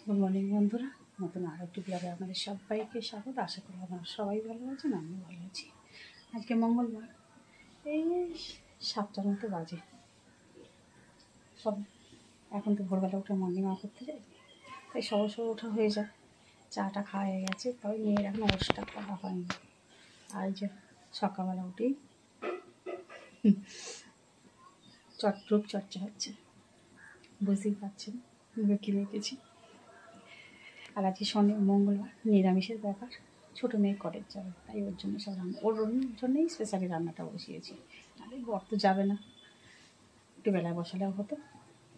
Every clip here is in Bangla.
গুড মর্নিং বন্ধুরা, নতুন আরও একটি ব্লগে আপনাদের সবাইকে স্বাগত। আশা করি আপনারা সবাই ভালো আছেন, আমিও ভালো আছি। আজকে মঙ্গলবার, এই 7টার মতো বাজে। সব এখন তো ভোরবেলা উঠে মর্নিং ওয়াক করতে যাই, তাই সবার ওঠা হয়ে যায়। চাটা খাওয়া হয়ে গেছে, তবে মেয়ের এখন ওষটা করা হয়নি। আর যে সকালবেলা উঠেই রূপ চর্চা হচ্ছে, বুঝতেই পারছেন মুখে কী রেখেছি। আর আজকে মঙ্গলবার, নিরামিষের ব্যাপার। ছোটো মেয়ে কলেজ যাবে, তাই ওর জন্য সব রান্না, ওর জন্যই স্পেশালি রান্নাটা বসিয়েছি। তাহলে বর তো যাবে না, একটু বেলায় বসালেও হতো,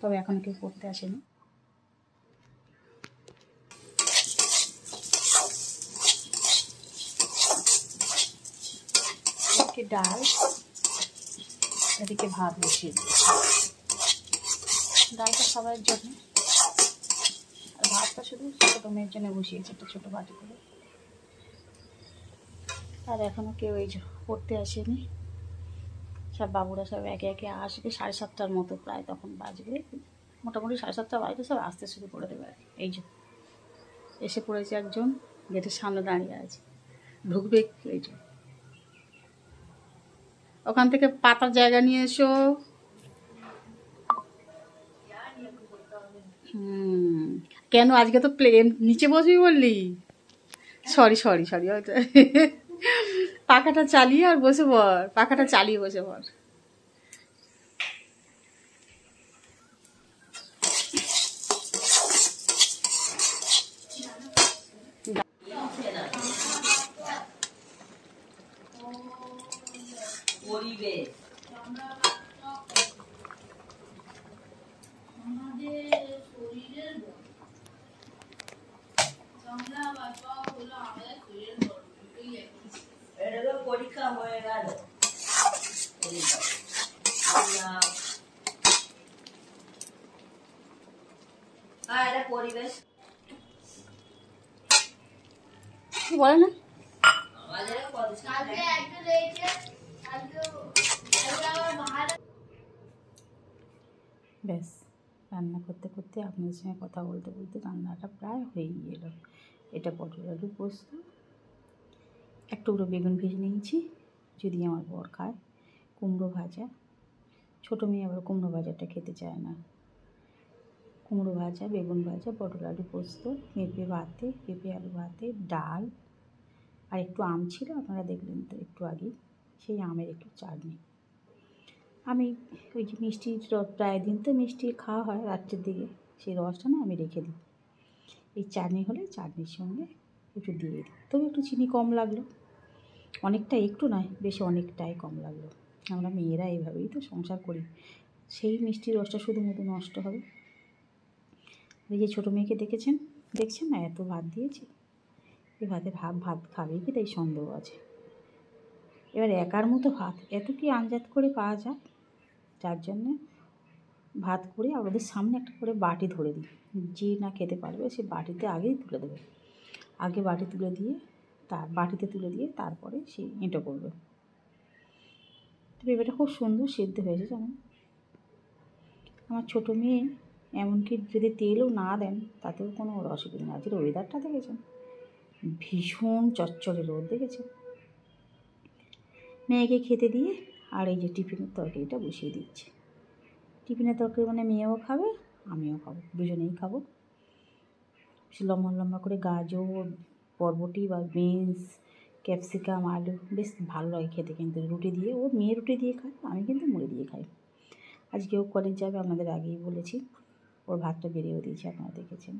তবে এখন কেউ করতে আসেনি। এদিকে ডাল, এদিকে ভাত বসিয়ে দিয়েছি। ডালটা সবার জন্য, আর ভাতটা শুধু ছোটো মেয়ের জন্য বসিয়েছি একটা ছোটো বাটি করে। আর এখনও কেউ এই পড়তে আসেনি, সব বাবুরা সব একে একে আসবে 7:30টার মতো প্রায়, তখন বাজবে মোটামুটি 7:30 বাজবে, সব আসতে শুরু করে দেবে। এই যে এসে পড়েছে একজন, গেটের সামনে দাঁড়িয়ে আছে, ঢুকবে। এই যে ওখান থেকে পাতার জায়গা নিয়ে এসো। কেন আজকে তো প্লেন নিচে বসবি বললি? সরি সরি সরি, হয়তো পাখাটা চালিয়ে আর বসে পড়, পাখাটা চালিয়ে বসে পড়। পরীক্ষা হয়ে গেল, পরিবেশ বলে না। ব্যাস, রান্না করতে করতে আপনাদের সঙ্গে কথা বলতে বলতে রান্নাটা প্রায় হয়েই এলো। এটা পটল আলু পোস্ত, এক টুকরো বেগুন ভেজে নিয়েছি, যদি আমার বর খায়। কুমড়ো ভাজা, ছোটো মেয়ে আবার কুমড়ো ভাজাটা খেতে চায় না। কুমড়ো ভাজা, বেগুন ভাজা, পটল আলু পোস্ত, পেঁপে আলু ভাতে, ডাল, আর একটু আম ছিল, আপনারা দেখলেন তো একটু আগেই, সেই আমের একটু চাটনি। আমি ওই যে মিষ্টি প্রায় দিন তো মিষ্টি খাওয়া হয় রাত্রের দিকে, সেই রসটা না আমি রেখে দিই। এই চাটনি হলে চাটনির সঙ্গে একটু দিয়ে দিই, তবে একটু চিনি কম লাগলো, অনেকটা, একটু নয় বেশি, অনেকটাই কম লাগলো। আমরা মেয়েরা এইভাবেই তো সংসার করি, সেই মিষ্টির রসটা শুধু মতো নষ্ট হবে। এই যে ছোটো মেয়েকে দেখছেন না, এত ভাত দিয়েছি, এই ভাতের ভাত খাবে কি তাই সন্দেহ আছে। এবার একার মতো ভাত এত কি আঞ্জাত করে পাওয়া যায়, যার জন্যে ভাত করে ওদের সামনে একটা করে বাটি ধরে দিই, যে না খেতে পারবে সে বাটিতে আগেই তুলে দেবে, আগে বাটি তুলে দিয়ে বাটিতে তুলে দিয়ে তারপরে সে এঁটো করবে। তো পেঁপেটা খুব সুন্দর সিদ্ধ হয়েছে জানেন। আমার ছোটো মেয়ে এমনকি যদি তেলও না দেন তাতেও কোনো অসুবিধা নেই। আজকের ওয়েদারটা দেখেছেন, ভীষণ চচ্চড়ে রোদ দেখেছেন। মেয়েকে খেতে দিয়ে আর এই যে টিফিনের তরকারিটা বসিয়ে দিচ্ছি। টিফিনের তরকারি মানে মেয়েও খাবে, আমিও খাবো, দুজনেই খাবো। লম্বা লম্বা করে গাজর, বরবটি বা বিনস, ক্যাপসিকাম, আলু বেশ ভালো লাগে খেতে, কিন্তু রুটি দিয়ে, ও মেয়ে রুটি দিয়ে খায়, আমি কিন্তু মুড়ি দিয়ে খাই। আজকে ও কলেজ যাবে, আপনাদের আগেই বলেছি, ওর ভাতটা বেরিয়েও দিয়েছি, আপনারা দেখেছেন।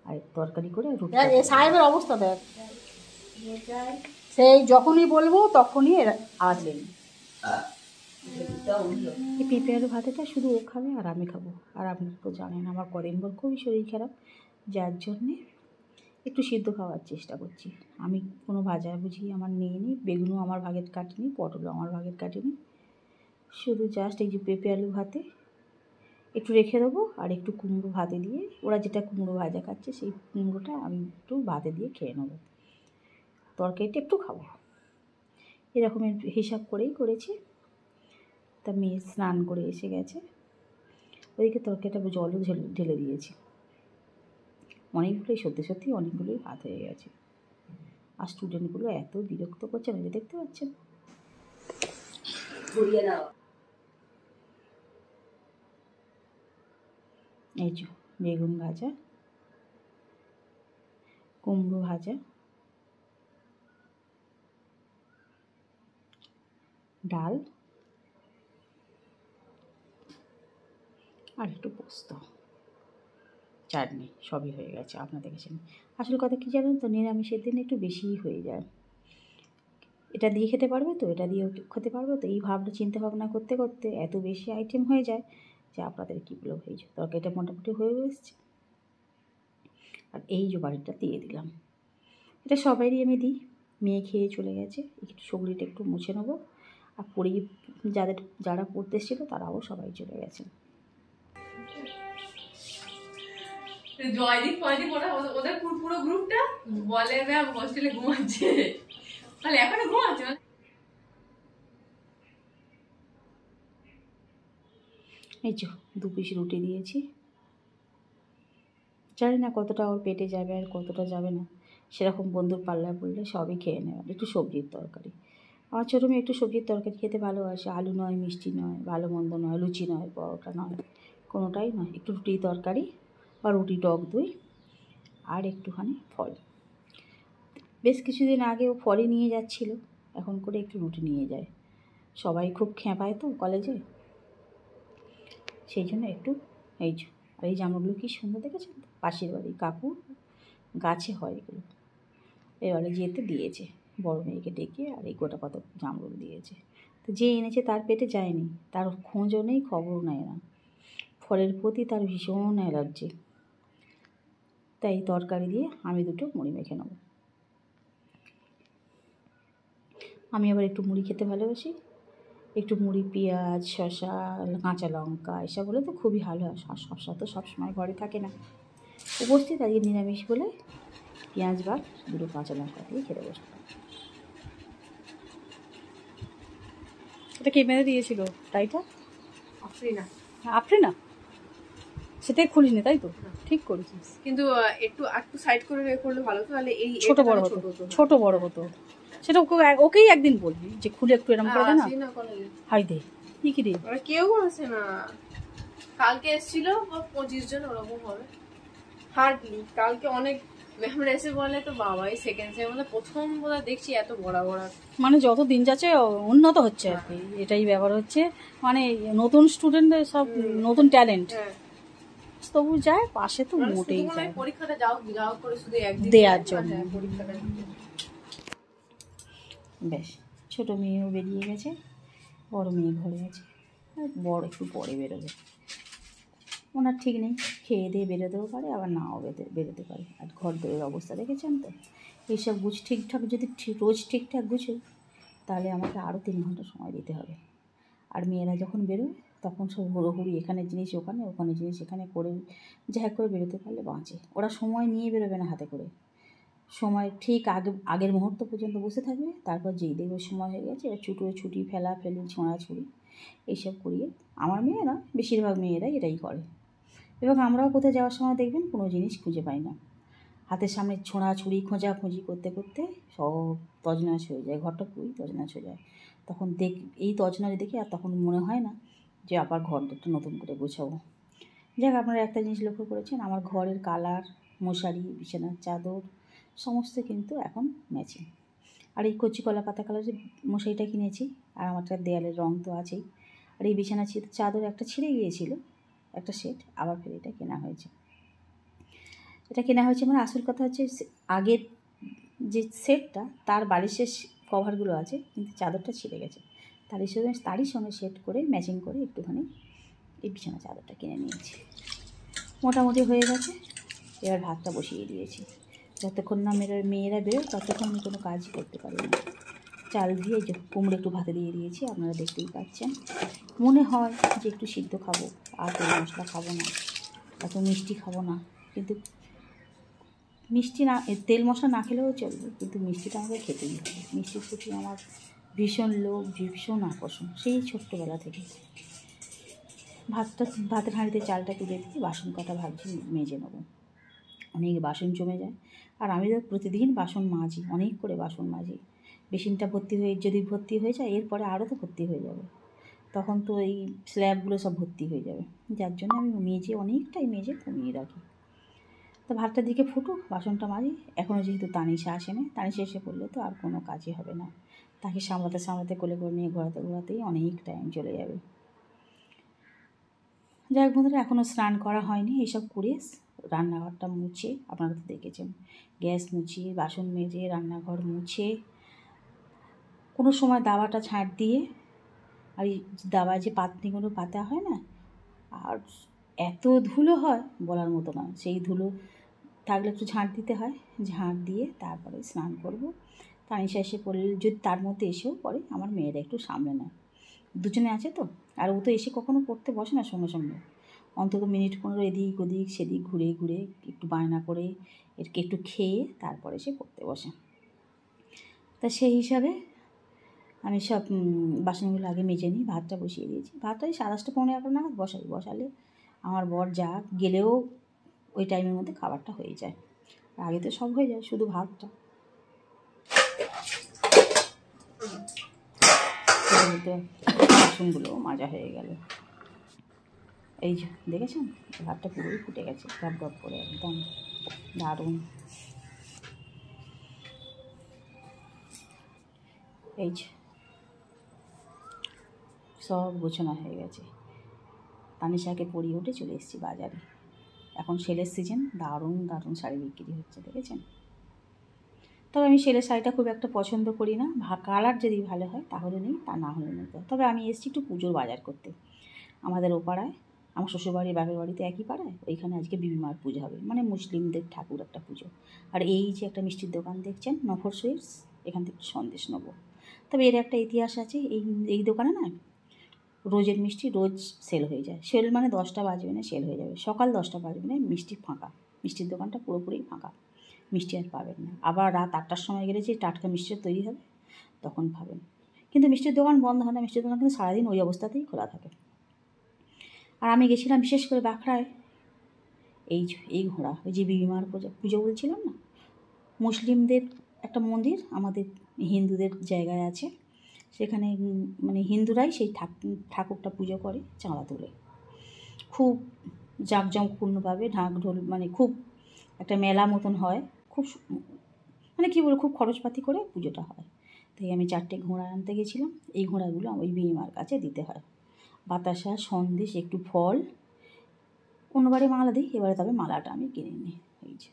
আর তরকারি করে রুটি। সাহেবের অবস্থা দেখ, সেই যখনই বলবো তখনই আসবেন। এই পেঁপে আলু ভাতেটা শুধু ও খাবে আর আমি খাবো। আর আপনারা তো জানেন আমার কদিন পর খুবই শরীর খারাপ, যার জন্যে একটু সিদ্ধ খাওয়ার চেষ্টা করছি। আমি কোনো ভাজাভুজি আমার নিইনি, বেগুনও আমার ভাগের কাটিনি, পটলও আমার ভাগের কাটিনি, শুধু জাস্ট এই যে পেঁপে আলু ভাতে একটু রেখে দেবো, আর একটু কুমড়ো ভাতে দিয়ে, ওরা যেটা কুমড়ো ভাজা খাচ্ছে সেই কুমড়োটা আমি একটু ভাতে দিয়ে খেয়ে নেবো, তরকারিটা একটু খাবো, এরকমের হিসাব করেই করেছি। তা মেয়ে স্নান করে এসে গেছে, ওইদিকে তরকারিটা জলও ঢেলে দিয়েছি, অনেকগুলোই সত্যি সত্যি অনেকগুলোই ভাত হয়ে গেছে। আর স্টুডেন্টগুলো এত বিরক্ত করছে না, যে দেখতে পাচ্ছেন। এই যে বেগুন ভাজা, কুমড়ো ভাজা, ডাল আর একটু পোস্ত, চাটনি, সবই হয়ে গেছে। আপনারা দেখেছেন। আসল কথা কী জানেন তো, নিরামিষের দিন একটু বেশিই হয়ে যায়। এটা দিয়ে খেতে পারবে তো, এটা দিয়েও খেতে পারবে তো, এই ভাবনা চিন্তা ভাবনা করতে করতে এত বেশি আইটেম হয়ে যায় যে আপনাদের কী বলবো। এই যে তরকারিটা মোটামুটি হয়ে এসছে। আর এই যে বাড়িটা দিয়ে দিলাম, এটা সবাইরই আমি দিই। মেয়ে খেয়ে চলে গেছে, একটু সবজিটা একটু মুছে নেবো। আর যারা পড়তে এসেছিলো তারাও সবাই চলে গেছে। জয়দীপ ফয়দীপ ওদের পুরো গ্রুপটা বলে না হোস্টেলে ঘুমাচ্ছে, তাহলে এখনো ঘুমাচ্ছে। এই যে 2 পিস রুটি দিয়েছি, জানি না কতটা ওর পেটে যাবে আর কতটা যাবে না। সেরকম বন্ধুর পাল্লায় পড়লে সবই খেয়ে নেয়। একটু সবজির তরকারি, আমার ছোটো মেয়ে একটু সবজির তরকারি খেতে ভালোবাসে। আলু নয়, মিষ্টি নয়, ভালো মন্দ নয়, লুচি নয়, পরোটা নয়, কোনোটাই নয়। একটু রুটি তরকারি বা রুটি টক দই আর একটুখানি ফল। বেশ কিছুদিন আগে ও ফলই নিয়ে যাচ্ছিলো, এখন করে একটু রুটি নিয়ে যায়। সবাই খুব খেপায় তো কলেজে, সেই জন্য একটু। এই যে আর এই জামাগুলো কী সুন্দর দেখেছেন তো, পাশের বাড়ি কাকু গাছে হয় এগুলো। এবারে যেতে দিয়েছে বড় মেয়েকে ডেকে, আর এই গোটা কত জামরুল দিয়েছে। তো যে এনেছে তার পেটে যায়নি, তার খোঁজও নেই, খবরও নেয় না। ফলের প্রতি তার ভীষণ অ্যালার্জি, তাই তরকারি দিয়ে আমি 2টো মুড়ি মেখে নেব। আমি আবার একটু মুড়ি খেতে ভালোবাসি। একটু মুড়ি, পেঁয়াজ, শসা, কাঁচা লঙ্কা এসব হলে তো খুবই ভালো হয়। শসা তো সবসময় ঘরে থাকে না, উপস্থিত আজকে নিরামিষ বলে পেঁয়াজ বা 2টো কাঁচা লঙ্কা দিয়ে খেতে বসলাম। এটা কে মেরে দিয়েছিল তাইটা? আফরিনা। আফরিনা? সেটাই খুলিনি তাই তো? ঠিক করেছিস, কিন্তু একটু সাইড করে করলে ভালো তো, তাহলে এই ছোট বড় হতো, ছোট বড় হতো। সেটা ওকেই একদিন বলবি যে খুলে একটু এরকম করে দে না। হাই দে কি রে, কেউ আছে না, কালকে এসেছিল 25 জন ওরকম হবে হার্ডলি। কালকে অনেক মেহমান এসে বলে তো বাবা এই সেকেন্ড সেম মানে প্রথম বোধহয় দেখছি এত বড় বড়। মানে যত দিন যাচ্ছে উন্নত হচ্ছে আর কি, এটাই ব্যাপার হচ্ছে। মানে নতুন স্টুডেন্টদের সব নতুন ট্যালেন্ট, তবু যায় পাশে তো মোটেই যায় পরীক্ষাটা যাও করে শুধু একদিন দেওয়ার জন্য। পরীক্ষাটা বেশ, ছোটো মেয়েও বেরিয়ে গেছে, বড় মেয়ে ঘরে আছে। বড় একটু পরে বেরোবে, ওনার ঠিক নেই, খেয়ে দিয়ে বেরোতেও পারে আবার নাও বেরোতে পারে। আর ঘর দোরের অবস্থা দেখেছেন তো, এইসব ঠিকঠাক যদি রোজ ঠিকঠাক গুছো, তাহলে আমাকে আরও 3 ঘন্টা সময় দিতে হবে। আর মেয়েরা যখন বেরোয় তখন সব হুড়োহুড়ি, এখানে জিনিস ওখানে, ওখানে জিনিস এখানে করে যা করে বেরোতে পারলে বাঁচে। ওরা সময় নিয়ে বেরোবে না হাতে করে, সময় ঠিক আগের মুহূর্ত পর্যন্ত বসে থাকবে। তারপর যেই দেখবে সময় হয়ে গেছে, ছুটি ফেলাফেলি ছোঁড়াছুড়ি এইসব করিয়ে, আমার মেয়েরা বেশিরভাগ মেয়েরাই এটাই করে। এবং আমরাও কোথাও যাওয়ার সময় দেখবেন কোনো জিনিস খুঁজে পাই না, হাতের সামনে ছোঁড়াছুড়ি খোঁজাখুঁজি করতে করতে সব তছনছ হয়ে যায়, ঘরটা পুরোই তছনছ হয়ে যায়। তখন এই তছনছ দেখে আর তখন মনে হয় না যে আবার ঘরটা একটু নতুন করে গোছাবো। যাক, আপনারা একটা জিনিস লক্ষ্য করেছেন, আমার ঘরের কালার, মশারি, বিছানার চাদর সমস্ত কিন্তু এখন ম্যাচিং। আর এই কচি কলা পাতা কালারের মশারিটা কিনেছি, আর আমারটা দেয়ালের রং তো আছেই। আর এই বিছানার চাদর একটা ছিঁড়ে গিয়েছিল, একটা সেট, আবার ফের এটা কেনা হয়েছে। মানে আসল কথা হচ্ছে আগের যে সেটটা তার বালিশের কভারগুলো আছে, কিন্তু চাদরটা ছিঁড়ে গেছে। তারই সঙ্গে সেট করে ম্যাচিং করে একটুখানি এই বিছানা চাদরটা কিনে নিয়েছি। মোটামুটি হয়ে গেছে, এবার ভাতটা বসিয়ে দিয়েছি। যতক্ষণ না মেয়েরা বেরোয় ততক্ষণ আমি কোনো কাজই করতে পারি না। চাল দিয়ে যে কুমড়ো একটু ভাতে দিয়ে দিয়েছি, আপনারা দেখতেই পাচ্ছেন। মনে হয় যে একটু সিদ্ধ খাবো, আর তেল মশলা খাবো না, এত মিষ্টি খাবো না, কিন্তু মিষ্টি না, তেল মশলা না খেলেও চলবে, কিন্তু মিষ্টিটা আমাকে খেতেই হবে। মিষ্টির প্রতি আমার ভীষণ লোভ, ভীষণ আকর্ষণ সেই ছোট্টবেলা থেকে। ভাতের হাঁড়িতে চালটা তুলে দিয়ে বাসন কটা ভাবছি মেজে নেবো। অনেক বাসন জমে যায়। আর আমি তো প্রতিদিন বাসন মাজি, অনেক করে বাসন মাজি। বেসিনটা ভর্তি হয়ে যায়, এরপরে আরও তো ভর্তি হয়ে যাবে, তখন তো এই স্ল্যাবগুলো সব ভর্তি হয়ে যাবে। যার জন্য আমি অনেকটাই মেজে কমিয়ে রাখি। তো ভাতটার দিকে ফুটুক, বাসনটা মাজি। এখনও যেহেতু তানিশা আসেনি, তানিশা এসে পড়লে তো আর কোনো কাজই হবে না। তাকে সামলাতে কোলে করে নিয়ে ঘোরাতেই অনেক টাইম চলে যাবে। যাই হোক বন্ধুরা, এখনও স্নান করা হয়নি। এইসব করে রান্নাঘরটা মুছে, আপনারা তো দেখেছেন, গ্যাস মুছিয়ে, বাসন মেজে, রান্নাঘর মুছে, কোনো সময় দাওয়াটা ছাড় দিয়ে, আর এই দাওয়ায় যে পাতনিগুলো পাতা হয় না, আর এত ধুলো হয় বলার মতো না। সেই ধুলো থাকলে একটু ঝাঁট দিতে হয়, ঝাঁট দিয়ে তারপরে স্নান করব। তানিশা এসে পড়লে, যদি তার মধ্যে এসেও পড়ে, আমার মেয়েরা একটু সামলে নেয়, দুজনে আছে তো। আর ও তো এসে কখনো পড়তে বসে না সঙ্গে সঙ্গে, অন্তত মিনিট 15 এদিক ওদিক সেদিক ঘুরে ঘুরে একটু বায়না করে এরকে একটু খেয়ে তারপরে সে পড়তে বসে। তা সেই হিসাবে আমি সব বাসনগুলো আগে মেজে নিই। ভাতটা বসিয়ে দিয়েছি। ভাতটা 7:30-11 নাগাদ বসালে আমার বর যা গেলেও ওই টাইমের মধ্যে খাবারটা হয়ে যায়। আগে তো সব হয়ে যায়, শুধু ভাতটা। বাসনগুলো মাজা হয়ে গেল। এই যে দেখেছেন, ভাতটা পুরোই ফুটে গেছে, গপ গপ করে, একদম দারুণ। এই যে সব গোছানো হয়ে গেছে। তানিশাকে পরিয়ে উঠে চলে এসেছি বাজারে। এখন সেলের সিজন, দারুণ দারুণ শাড়ি বিক্রি হচ্ছে, দেখেছেন। তবে আমি সেলের শাড়িটা খুব একটা পছন্দ করি না। কালার যদি ভালো হয় তাহলে নিই, তা না হলে নিই। তবে আমি এসেছি একটু পুজোর বাজার করতে। আমাদের ও পাড়ায়, আমার শ্বশুরবাড়ি বাপের বাড়িতে একই পাড়ায়, ওইখানে আজকে বিবিমার পুজো হবে, মানে মুসলিমদের ঠাকুর একটা পুজো। আর এই যে একটা মিষ্টির দোকান দেখছেন, নফর সুইটস, এখান থেকে সন্দেশ নেবো। তবে এর একটা ইতিহাস আছে। এই দোকানে না রোজের মিষ্টি রোজ সেল হয়ে যায়। সেল মানে 10টা বাজবে না সেল হয়ে যাবে, সকাল 10টা বাজবে না মিষ্টি ফাঁকা, মিষ্টির দোকানটা পুরোপুরি ফাঁকা, মিষ্টি আর পাবেন না। আবার রাত 8টার সময় গেলে যে টাটকা মিষ্টিটা তৈরি হবে তখন পাবেন। কিন্তু মিষ্টির দোকান বন্ধ হয় না, মিষ্টির দোকান কিন্তু সারাদিন ওই অবস্থাতেই খোলা থাকে। আর আমি গেছিলাম বিশেষ করে বাঁকড়ায়, এই ঘোড়া, ওই যে বিবিমার পুজো বলছিলাম না, মুসলিমদের একটা মন্দির আমাদের হিন্দুদের জায়গায় আছে, সেখানে মানে হিন্দুরাই সেই ঠাকুরটা পুজো করে, চাঁদা তোলে খুব জাঁকজমকপূর্ণভাবে, ঢাক ঢোল, মানে খুব একটা মেলা মতন হয়, খুব মানে কী বলবো, খুব খরচপাতি করে পুজোটা হয়। তাই আমি 4টে ঘোড়া আনতে গেছিলাম। এই ঘোড়াগুলো ওই বিমার কাছে দিতে হয়। বাতাসা, সন্দেশ, একটু ফল, অন্যবারে মালা দিই, এবারে তবে মালাটা আমি কিনে নিই। এই যে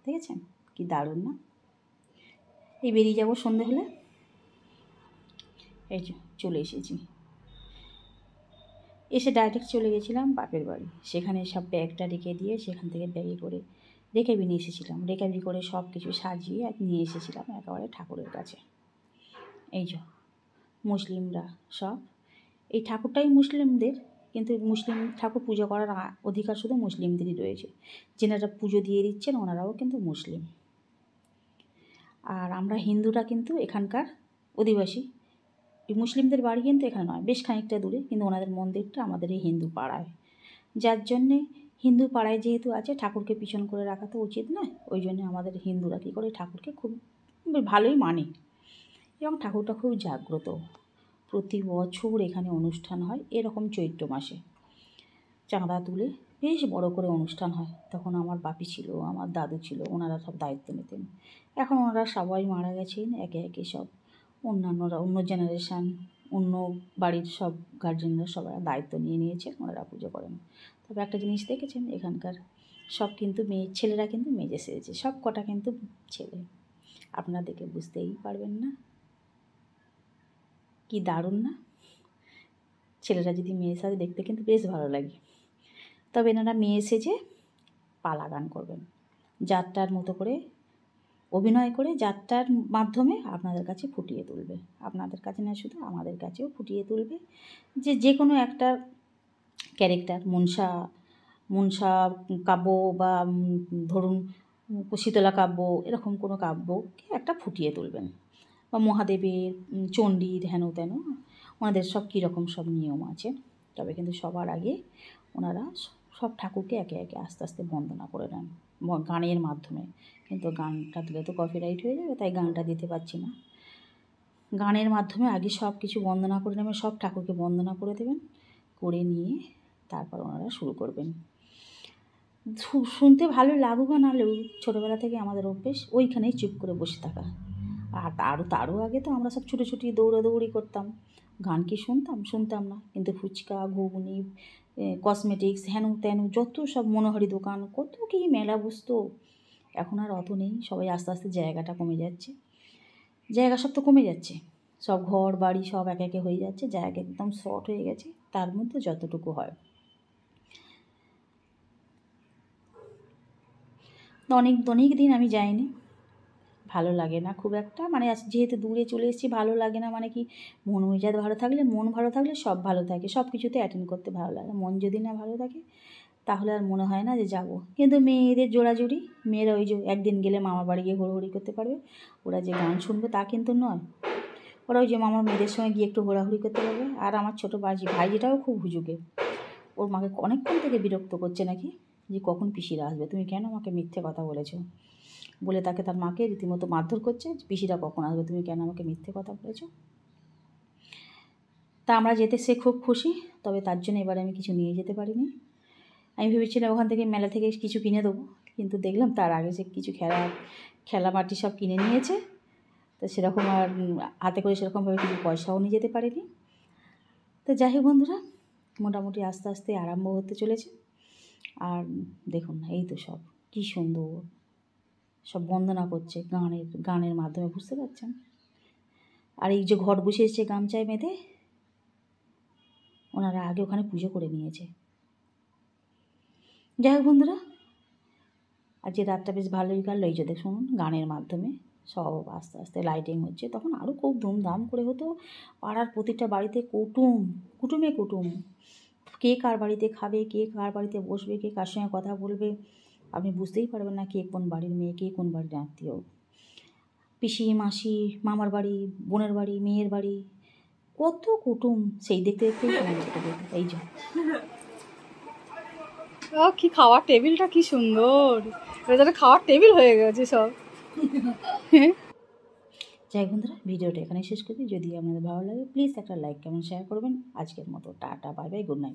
দেখেছেন কি দারুণ না। এই বেরিয়ে যাবো সন্ধে হলে। এই যে চলে এসেছি, এসে ডাইরেক্ট চলে গেছিলাম বাপের বাড়ি। সেখানে সব ব্যাগটা রেখে দিয়ে সেখান থেকে ব্যাগে করে রেকাবি নিয়ে এসেছিলাম। রেকাবি করে সব কিছু সাজিয়ে নিয়ে এসেছিলাম একেবারে ঠাকুরের কাছে। এই যে মুসলিমরা সব, এই ঠাকুরটাই মুসলিমদের, কিন্তু মুসলিম ঠাকুর পুজো করার অধিকার শুধু মুসলিমদেরই রয়েছে। যেনারা পুজো দিয়ে দিচ্ছেন ওনারাও কিন্তু মুসলিম। আর আমরা হিন্দুরা কিন্তু এখানকার অধিবাসী। এই মুসলিমদের বাড়ি কিন্তু এখানে নয়, বেশ খানিকটা দূরে, কিন্তু ওনাদের মন্দিরটা আমাদের এই হিন্দু পাড়ায়। যার জন্যে হিন্দু পাড়ায় যেহেতু আছে, ঠাকুরকে পিছন করে রাখা তো উচিত নয়। ওই জন্যে আমাদের হিন্দুরা কী করে ঠাকুরকে খুব ভালোই মানে, এবং ঠাকুরটা খুব জাগ্রত। প্রতি বছর এখানে অনুষ্ঠান হয় এরকম চৈত্র মাসে, চাঁদা তুলে বেশ বড় করে অনুষ্ঠান হয়। তখন আমার বাপি ছিল, আমার দাদু ছিল, ওনারা সব দায়িত্ব নিতেন। এখন ওনারা সবাই মারা গেছেন, একে একে সব অন্যান্যরা, অন্য জেনারেশান, অন্য বাড়ির সব গার্জেনরা সবাই দায়িত্ব নিয়ে নিয়েছেন, ওনারা পুজো করেন। তবে একটা জিনিস দেখেছেন, এখানকার সব কিন্তু ছেলেরা কিন্তু মেজে সেজেছে, সব কটা কিন্তু ছেলে। আপনারা দেখে বুঝতেই পারবেন না, কি দারুণ না। ছেলেরা যদি মেয়ে সাজে দেখতে কিন্তু বেশ ভালো লাগে। তবে এনারা মেয়ে সেজে পালা গান করবেন, যাত্রার মতো করে অভিনয় করে, যাত্রার মাধ্যমে আপনাদের কাছে ফুটিয়ে তুলবে। আপনাদের কাছে না, শুধু আমাদের কাছেও ফুটিয়ে তুলবে যে কোনো একটা ক্যারেক্টার, মনসা কাব্য বা ধরুন শীতলা কাব্য, এরকম কোনো কাব্যকে একটা ফুটিয়ে তুলবেন, বা মহাদেবের, চণ্ডীর, হেন তেন, ওনাদের সব কীরকম সব নিয়ম আছে। তবে কিন্তু সবার আগে ওনারা সব ঠাকুরকে একে একে আস্তে আস্তে বন্দনা করে নেন। গানের মাধ্যমে, কিন্তু গানটা দিলে তো কপিরাইট হয়ে যাবে, তাই গানটা দিতে পারছি না। গানের মাধ্যমে আগে সব কিছু বন্দনা করে নেবেন, সব ঠাকুরকে বন্দনা করে দেবেন, করে নিয়ে তারপর ওনারা শুরু করবেন। শুনতে ভালো লাগুক না লাগুক, ছোটোবেলা থেকে আমাদের অভ্যেস ওইখানেই চুপ করে বসে থাকা। আর তারও আগে তো আমরা সব ছুটোছুটি দৌড়াদৌড়ি করতাম, গান কি শুনতাম না। কিন্তু ফুচকা, ঘুগনি, কসমেটিক্স, হেন তেন যত সব মনোহারি দোকান, কত কী মেলা বসতো, এখন আর অত নেই। সবাই আস্তে আস্তে জায়গাটা কমে যাচ্ছে, জায়গা সব তো কমে যাচ্ছে, সব ঘর বাড়ি সব একে একে হয়ে যাচ্ছে, জায়গা একদম শর্ট হয়ে গেছে। তার মধ্যে যতটুকু হয়, অনেক দিন আমি যাইনি, ভালো লাগে না খুব একটা, মানে যেহেতু দূরে চলে এসেছি ভালো লাগে না, মানে কি মন মেজাজ ভালো থাকলে, মন ভালো থাকলে সব ভালো থাকে, সব কিছুতে অ্যাটেন্ড করতে ভালো লাগে। মন যদি না ভালো থাকে তাহলে আর মনে হয় না যে যাব। কিন্তু মেয়েদের জোড়াজুড়ি, মেয়েরা ওই যে একদিন গেলে মামার বাড়ি গিয়ে ঘোরাঘুরি করতে পারবে, ওরা যে গান শুনবে তা কিন্তু নয়, ওরা ওই যে মামার মেয়েদের সঙ্গে গিয়ে একটু ঘোরাঘুরি করতে পারবে। আর আমার ছোটো ভাইজিটাও খুব হুজুকে, ওর মাকে অনেকক্ষণ থেকে বিরক্ত করছে নাকি যে কখন পিসিরা আসবে, তুমি কেন আমাকে মিথ্যে কথা বলেছো বলে তাকে তার মাকে রীতিমতো মারধর করছে, পিসিরা কখন আসবে, তুমি কেন আমাকে মিথ্যে কথা বলেছো। তা আমরা যেতে সে খুব খুশি, তবে তার জন্য এবারে আমি কিছু নিয়ে যেতে পারিনি। আমি ভেবেছিলাম ওখান থেকে মেলা থেকে কিছু কিনে দেবো, কিন্তু দেখলাম তার আগে সে কিছু খেলামাটি সব কিনে নিয়েছে, তো সেরকম আর হাতে করে সেরকমভাবে কিছু পয়সাও নিয়ে যেতে পারিনি। তো যাই হোক বন্ধুরা, মোটামুটি আস্তে আস্তে আরম্ভ হতে চলেছে। আর দেখুন এই তো সব কী সুন্দর সব বন্দনা করছে গানের মাধ্যমে, বুঝতে পারছেন। আর এই যে ঘট বসে এসছে গামছায় বেঁধে, ওনারা আগে ওখানে পুজো করে নিয়েছে। যাই হোক বন্ধুরা, আজকে রাতটা বেশ ভালোই কাটলো। এই যে শুনুন গানের মাধ্যমে সব আস্তে আস্তে লাইটিং হচ্ছে, তখন আরও খুব ধুমধাম করে হতো। পাড়ার প্রতিটা বাড়িতে কুটুমে কুটুম, কে কার বাড়িতে খাবে, কে কার বাড়িতে বসবে, কে কার সঙ্গে কথা বলবে, আপনি বুঝতেই পারবেন না কে কোন বাড়ির মেয়ে, কে কোন বাড়ির আত্মীয়। পিসি, মাসি, মামার বাড়ি, বোনের বাড়ি, মেয়ের বাড়ি, কত কুটুম, সেই দেখতে দেখতেই সময় কেটে যেত। এই যে কি খাওয়ার টেবিলটা কি সুন্দর, এটা খাওয়ার টেবিল হয়ে গেছে সব। যাই বন্ধুরা, ভিডিওটা এখানে শেষ করি। যদি আপনাদের ভালো লাগে প্লিজ একটা লাইক কমেন্ট শেয়ার করবেন। আজকের মতো tata, bye bye, good night.